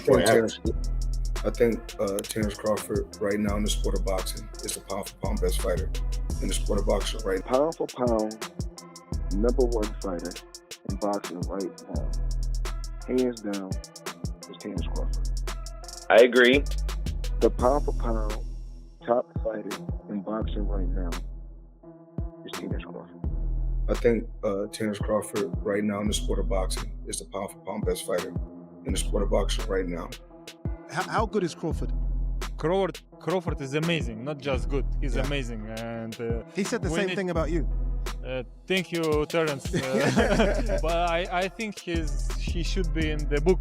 think average. Terence Crawford right now in the sport of boxing is the pound-for-pound best fighter in the sport of boxing right now. Pound for pound, #1 fighter in boxing right now, hands down, is Terence Crawford. I agree. The pound for pound top fighter in boxing right now is Terence Crawford. I think Terence Crawford right now in the sport of boxing is the pound-for-pound best fighter in the sport of boxing right now. How good is Crawford? Crawford is amazing, not just good. He's amazing, and he said the same thing about you. Thank you, Terence. But I think he should be in the book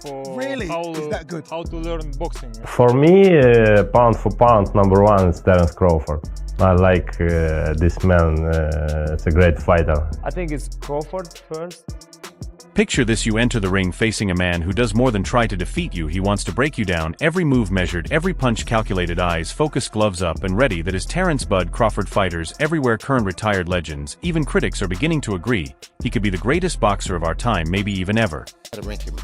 for Really? Is that good? how to learn boxing. For me, pound for pound, #1 is Terence Crawford. I like this man. It's a great fighter. I think it's Crawford first. Picture this: you enter the ring facing a man who does more than try to defeat you. He wants to break you down, every move measured, every punch calculated, eyes focused, gloves up and ready. That is Terence Bud Crawford. Fighters everywhere, current, retired legends, even critics are beginning to agree he could be the greatest boxer of our time, maybe even ever. I'd rank him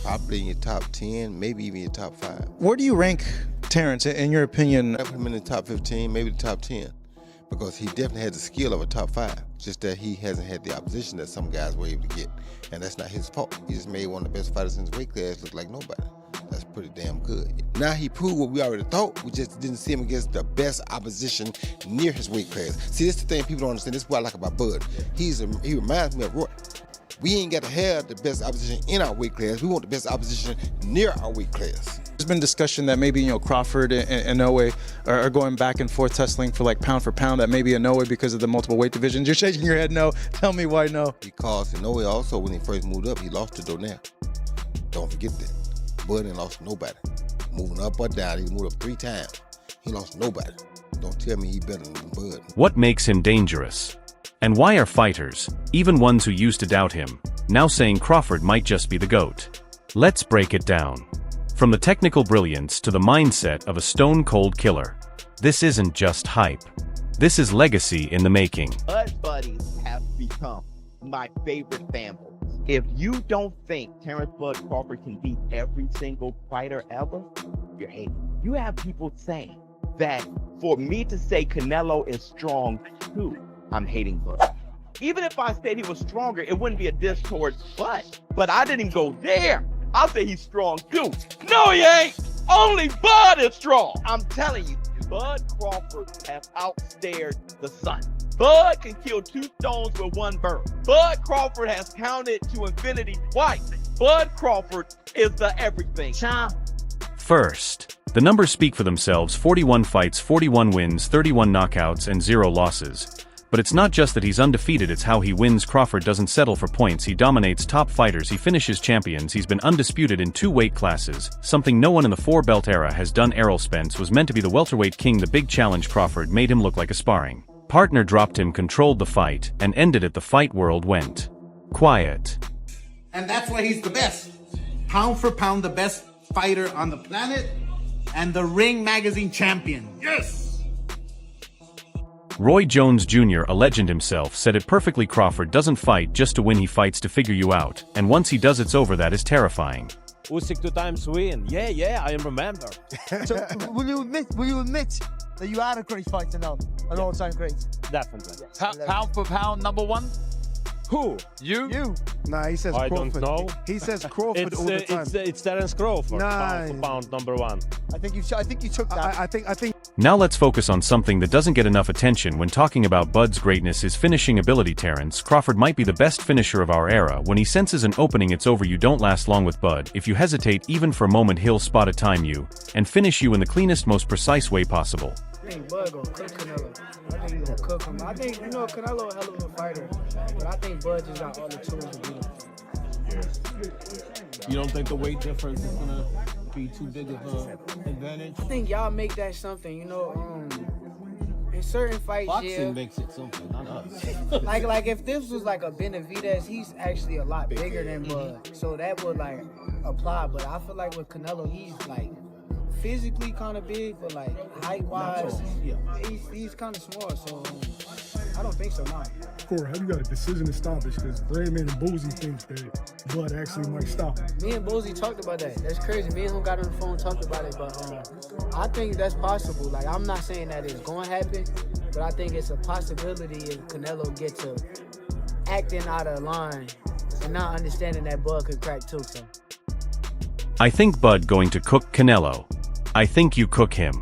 probably in your top 10, maybe even your top 5. Where do you rank Terence, in your opinion? I put him in the top 15, maybe the top 10, because he definitely has the skill of a top 5, just that he hasn't had the opposition that some guys were able to get, and that's not his fault. He just made one of the best fighters in his weight class look like nobody. That's pretty damn good. Now he proved what we already thought. We just didn't see him against the best opposition near his weight class. See, that's the thing people don't understand. This is what I like about Bud. He reminds me of Roy. We ain't got to have the best opposition in our weight class. We want the best opposition near our weight class. There's been discussion that maybe Crawford and Inoue are going back and forth tussling for like pound for pound. That maybe Inoue because of the multiple weight divisions. You're shaking your head no. Tell me why no. Because Inoue also, when he first moved up, he lost to Donell. Don't forget that. Bud ain't lost nobody. Moving up or down, he moved up 3 times. He lost nobody. Don't tell me he better than Bud. What makes him dangerous? And why are fighters, even ones who used to doubt him, now saying Crawford might just be the GOAT? Let's break it down. From the technical brilliance to the mindset of a stone-cold killer, this isn't just hype. This is legacy in the making. Bud buddies have become my favorite family. If you don't think Terence Bud Crawford can beat every single fighter ever, you're hating. You have people saying that for me to say Canelo is strong too, I'm hating Bud. Even if I said he was stronger, it wouldn't be a diss towards Bud. But I didn't go there. I'll say he's strong too. No, he ain't. Only Bud is strong. I'm telling you, Bud Crawford has outstared the sun. Bud can kill 2 stones with 1 bird. Bud Crawford has counted to infinity twice. Bud Crawford is the everything. First, the numbers speak for themselves: 41 fights, 41 wins, 31 knockouts, and 0 losses. But it's not just that he's undefeated, it's how he wins. Crawford doesn't settle for points. He dominates top fighters, he finishes champions. He's been undisputed in 2 weight classes, something no one in the 4-belt era has done. Errol Spence was meant to be the welterweight king. The big challenge Crawford made him look like a sparring partner, dropped him, controlled the fight, and ended it. The fight world went quiet. And that's why he's the best. Pound for pound, the best fighter on the planet, and the Ring Magazine champion. Yes! Roy Jones Jr., a legend himself, said it perfectly: Crawford doesn't fight just to win, he fights to figure you out. And once he does, it's over. That is terrifying. Usyk 2 times win. Yeah, I remember. So, will you admit that you are a great fighter now? An all-time great? Definitely. Pound for pound, #1? Who? You? Nah, he says I Crawford. don't know. He says Crawford all the time. It's Terence Crawford. Nah. Pound for pound, #1. I think you took that. I think. Now let's focus on something that doesn't get enough attention when talking about Bud's greatness: his finishing ability. Terence Crawford might be the best finisher of our era. When he senses an opening, it's over. You don't last long with Bud. If you hesitate even for a moment, he'll spot a time you and finish you in the cleanest, most precise way possible. I think Bud gonna cook Canelo. I think he's gonna cook him. I think, Canelo a hell of a fighter, but I think Bud just got all the tools to beat him. You don't think the weight difference is gonna be too big of an advantage? I think y'all make that something, in certain fights, Boxing makes it something, not us. like if this was like a Benavidez, he's actually a lot bigger than Bud, so that would like apply. But I feel like with Canelo, he's like physically kind of big, but like height-wise, he's kind of small. So I don't think so, no. Corey, how you got a decision to stoppage? Because Redman and Boozy think that Bud actually might stop him. Me and Boozy talked about that. That's crazy. Me and him got on the phone and talked about it, but I think that's possible. Like, I'm not saying that it's going to happen, but I think it's a possibility if Canelo gets to acting out of line and not understanding that Bud could crack too. So. I think Bud going to cook Canelo. I think you cook him.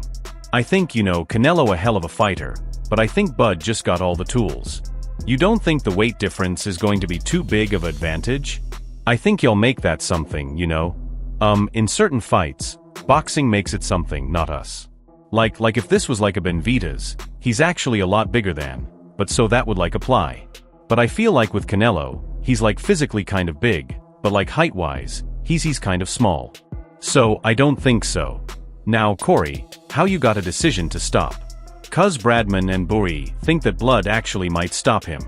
I think, you know, Canelo a hell of a fighter, but I think Bud just got all the tools. You don't think the weight difference is going to be too big of an advantage? I think you'll make that something, you know? In certain fights, boxing makes it something, not us. Like if this was like a Benavidez, he's actually a lot bigger than, but so that would like apply. But I feel like with Canelo, he's like physically kind of big, but like height-wise, he's kind of small. So I don't think so. Now Corey, how you got a decision to stop? Cuz Bradman and Buri think that Blood actually might stop him.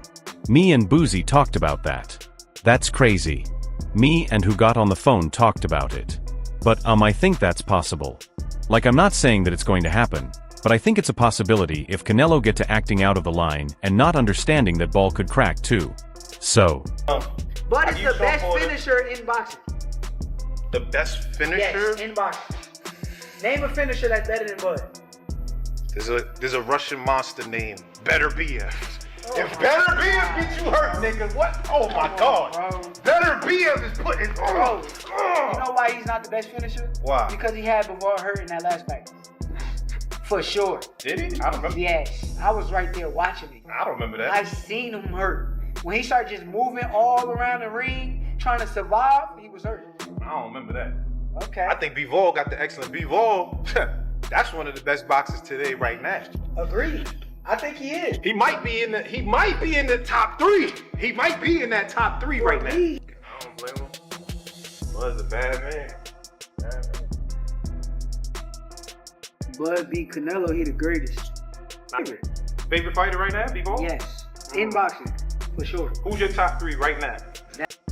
Me and Boozy talked about that. That's crazy. Me and who got on the phone talked about it. But I think that's possible. Like I'm not saying that it's going to happen, but I think it's a possibility if Canelo get to acting out of the line and not understanding that ball could crack too. So. Bud is the best finisher in boxing. The best finisher? Yes, in boxing. Name a finisher that's better than Bud. There's a Russian monster named Better BF. If Better BF gets you hurt, nigga, what? Oh my God. Bro. Better BF is putting. Bro, you know why he's not the best finisher? Why? Because he had Bivol hurt in that last fight. For sure. Did he? I don't remember. Yes. I was right there watching it. I don't remember that. I seen him hurt. When he started just moving all around the ring, trying to survive, he was hurt. I don't remember that. Okay. I think Bivol got the excellent Bivol. That's one of the best boxers today right now. Agreed. I think he is. He might be in the top 3. He might be in that top 3 right now. I don't blame him. Bud's a bad man. Bud beat Canelo, he the greatest. Favorite fighter right now, Bivol? Yes. In boxing, for sure. Who's your top 3 right now?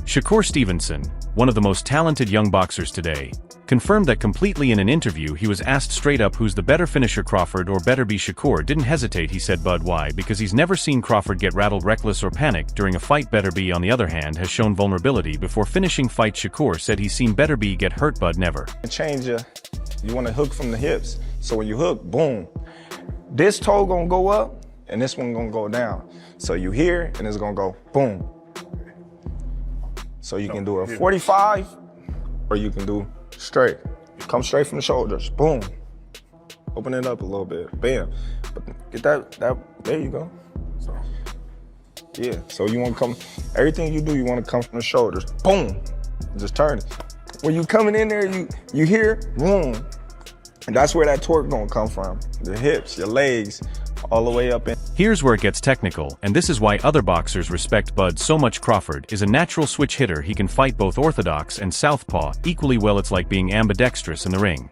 Shakur Stevenson, one of the most talented young boxers today, confirmed that completely in an interview. He was asked straight up who's the better finisher, Crawford or better be Shakur. Didn't hesitate, he said. Bud, why? Because he's never seen Crawford get rattled, reckless or panic during a fight. Better be, on the other hand, has shown vulnerability before finishing fight. Shakur said he's seen Better be get hurt. Bud, never. Change you want to hook from the hips. So when you hook, boom, this toe gonna go up and this one gonna go down. So you hear and it's gonna go boom. So you can do a 45 or you can do straight. Come straight from the shoulders, boom. Open it up a little bit, bam. But get that, there you go. So, yeah, so you wanna come, everything you do, you wanna come from the shoulders, boom. Just turn it. When you coming in there, you hear, boom. And that's where that torque gonna come from. The hips, your legs, all the way up in. Here's where it gets technical, and this is why other boxers respect Bud so much. Crawford is a natural switch hitter. He can fight both orthodox and southpaw equally well. It's like being ambidextrous in the ring.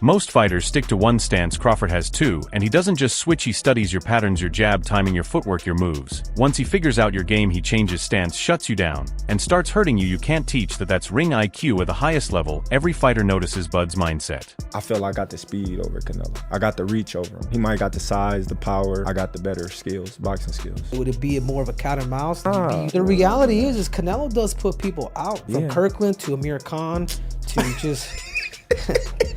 Most fighters stick to one stance. Crawford has two, and he doesn't just switch, he studies your patterns, your jab, timing, your footwork, your moves. Once he figures out your game, he changes stance, shuts you down, and starts hurting you. You can't teach that. That's ring IQ at the highest level. Every fighter notices Bud's mindset. I feel I got the speed over Canelo. I got the reach over him. He might got the size, the power. I got the better skills, boxing skills. Would it be more of a cat and mouse? The reality is Canelo does put people out. From Kirkland to Amir Khan to just...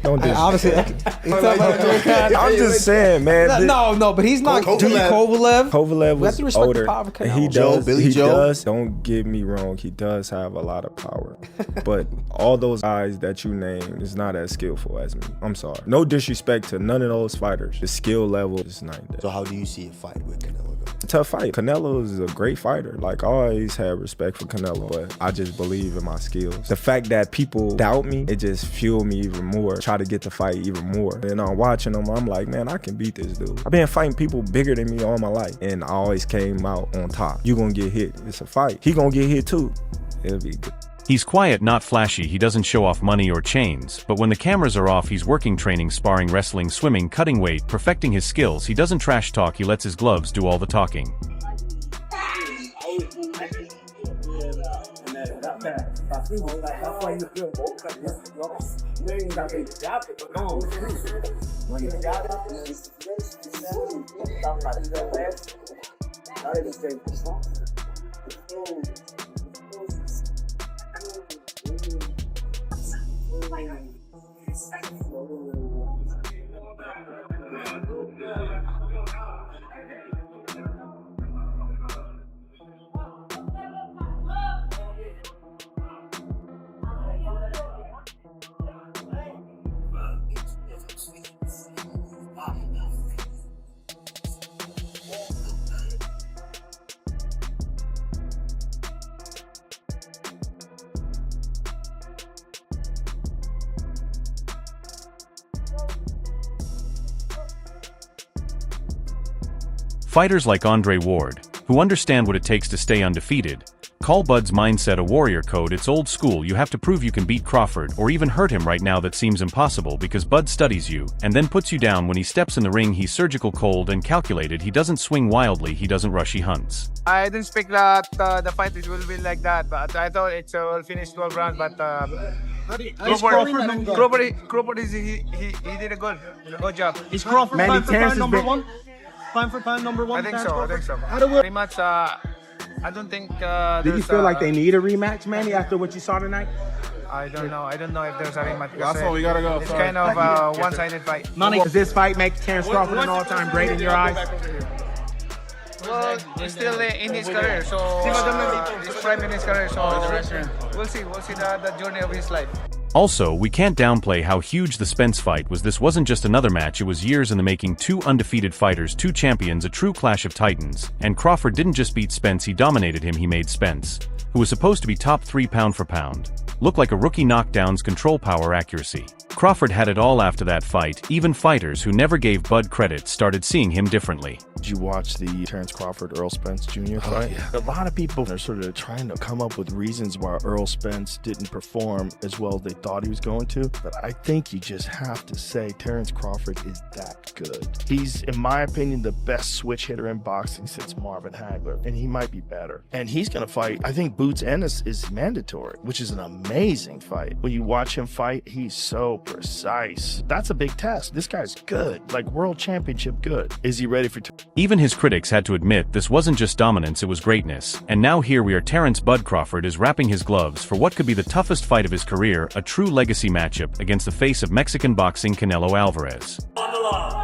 Don't do Obviously, I'm just saying, man. No, but he's not. Kovalev. Kovalev We have to was respect older. the power of And he Canelo. does. He does. Don't get me wrong. He does have a lot of power. But all those guys that you named is not as skillful as me. I'm sorry. No disrespect to none of those fighters. The skill level is not there. So how do you see a fight with Canelo? A tough fight. Canelo is a great fighter. Like, I always had respect for Canelo, but I just believe in my skills. The fact that people doubt me, it just fueled me even more. Try to get the fight even more. And I'm watching them, I'm like, man, I can beat this dude. I've been fighting people bigger than me all my life, and I always came out on top. You gonna get hit. It's a fight. He gonna get hit too. It'll be good. He's quiet, not flashy, he doesn't show off money or chains, but when the cameras are off he's working, training, sparring, wrestling, swimming, cutting weight, perfecting his skills. He doesn't trash talk, he lets his gloves do all the talking. Fighters like Andre Ward, who understand what it takes to stay undefeated, call Bud's mindset a warrior code. It's old school. You have to prove you can beat Crawford or even hurt him. Right now that seems impossible because Bud studies you and then puts you down. When he steps in the ring, he's surgical, cold and calculated. He doesn't swing wildly, he doesn't rush, he hunts. I didn't expect that the fight will be like that, but I thought it will finish 12 rounds, but Crawford he did a good job. Is Crawford time for pound number one? Time for pound number one? I think so. Pretty much, I don't think Do you feel like they need a rematch, Manny, after what you saw tonight? I don't know if there's a rematch. That's all we gotta go. It's kind of a one-sided fight. Does this fight make Terence Crawford an all-time great in your eyes? Well, he's still in his career, so he's prime in his career, so we'll see the journey of his life. Also, we can't downplay how huge the Spence fight was. This wasn't just another match, it was years in the making. Two undefeated fighters, two champions, a true clash of titans. And Crawford didn't just beat Spence, he dominated him. He made Spence, who was supposed to be top 3 pound for pound, look like a rookie. Knockdowns, control, power, accuracy. Crawford had it all after that fight. Even fighters who never gave Bud credit started seeing him differently. Did you watch the Terence Crawford Earl Spence Jr. fight? Yeah. A lot of people are sort of trying to come up with reasons why Earl Spence didn't perform as well as they thought he was going to, but I think you just have to say Terence Crawford is that good. He's, in my opinion, the best switch hitter in boxing since Marvin Hagler, and he might be better. And he's going to fight, I think Boots Ennis is mandatory, which is an amazing fight. When you watch him fight, he's so precise. That's a big test. This guy's good, like world championship good. Is he ready for... Even his critics had to admit this wasn't just dominance, it was greatness. And now here we are, Terence Bud Crawford is wrapping his gloves for what could be the toughest fight of his career, a true legacy matchup against the face of Mexican boxing, Canelo Alvarez. On the line.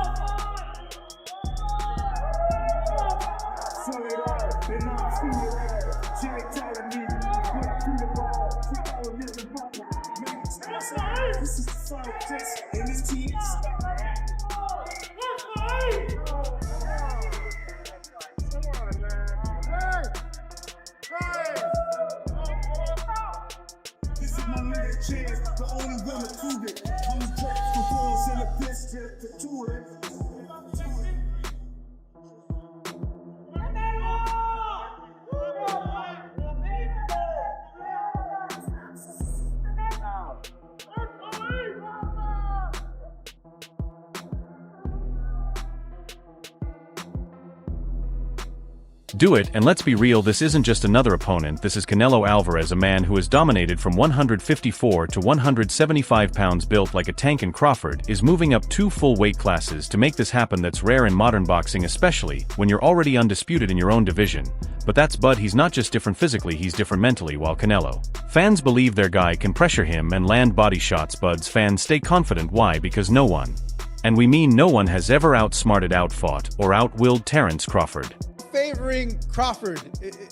Do it, and let's be real, this isn't just another opponent, this is Canelo Alvarez, a man who has dominated from 154 to 175 pounds, built like a tank, and Crawford is moving up 2 full weight classes to make this happen. That's rare in modern boxing, especially when you're already undisputed in your own division. But that's Bud, he's not just different physically, he's different mentally. While Canelo fans believe their guy can pressure him and land body shots, Bud's fans stay confident. Why? Because no one, and we mean no one, has ever outsmarted, outfought, or outwilled Terence Crawford. Favoring Crawford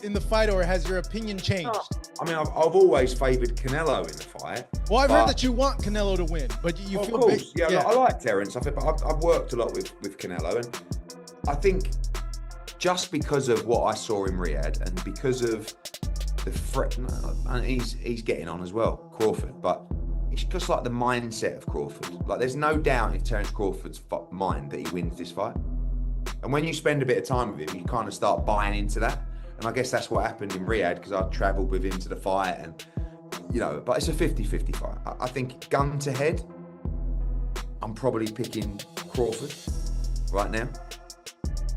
in the fight, or has your opinion changed? I mean, I've always favoured Canelo in the fight. Well, I've heard that you want Canelo to win, but you feel... Of course, yeah. I like Terence. I've worked a lot with Canelo, and I think just because of what I saw in Riyadh, and because of the threat, and he's getting on as well, Crawford, but it's just like the mindset of Crawford. Like, there's no doubt in Terence Crawford's mind that he wins this fight. And when you spend a bit of time with him, you kind of start buying into that. And I guess that's what happened in Riyadh, because I travelled with him to the fight, and, you know, but it's a 50-50 fight. I think gun to head, I'm probably picking Crawford right now.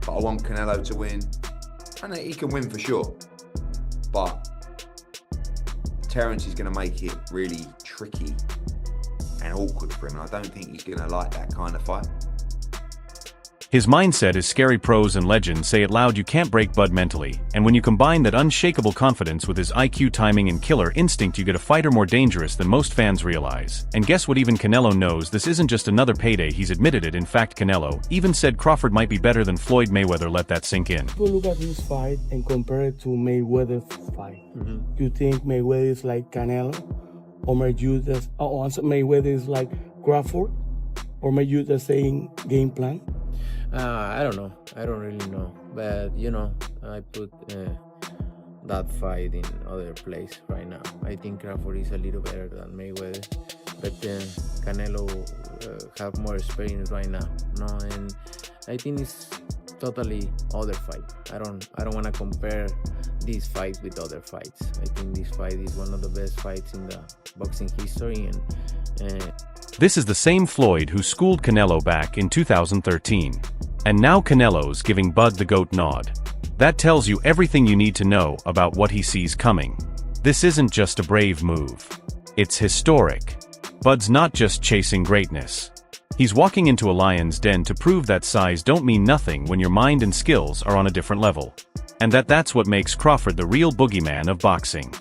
But I want Canelo to win. And he can win for sure. But Terence is going to make it really tricky and awkward for him. And I don't think he's going to like that kind of fight. His mindset is scary. Pros and legends say it loud, you can't break Bud mentally, and when you combine that unshakable confidence with his IQ, timing, and killer instinct, you get a fighter more dangerous than most fans realize. And guess what, even Canelo knows this isn't just another payday, he's admitted it. In fact, Canelo even said Crawford might be better than Floyd Mayweather. Let that sink in. People look at this fight and compare it to Mayweather's fight. You think Mayweather is like Canelo? Or Mayweather is like Crawford? Or Mayweather the same game plan? I don't know. I don't really know. But, you know, I put that fight in other place right now. I think Crawford is a little better than Mayweather. But Canelo have more experience right now. No, and I think it's totally other fight. I don't want to compare this fight with other fights. I think this fight is one of the best fights in the boxing history, and this is the same Floyd who schooled Canelo back in 2013. And now Canelo's giving Bud the GOAT nod. That tells you everything you need to know about what he sees coming. This isn't just a brave move. It's historic. Bud's not just chasing greatness. He's walking into a lion's den to prove that size don't mean nothing when your mind and skills are on a different level. And that's what makes Crawford the real boogeyman of boxing.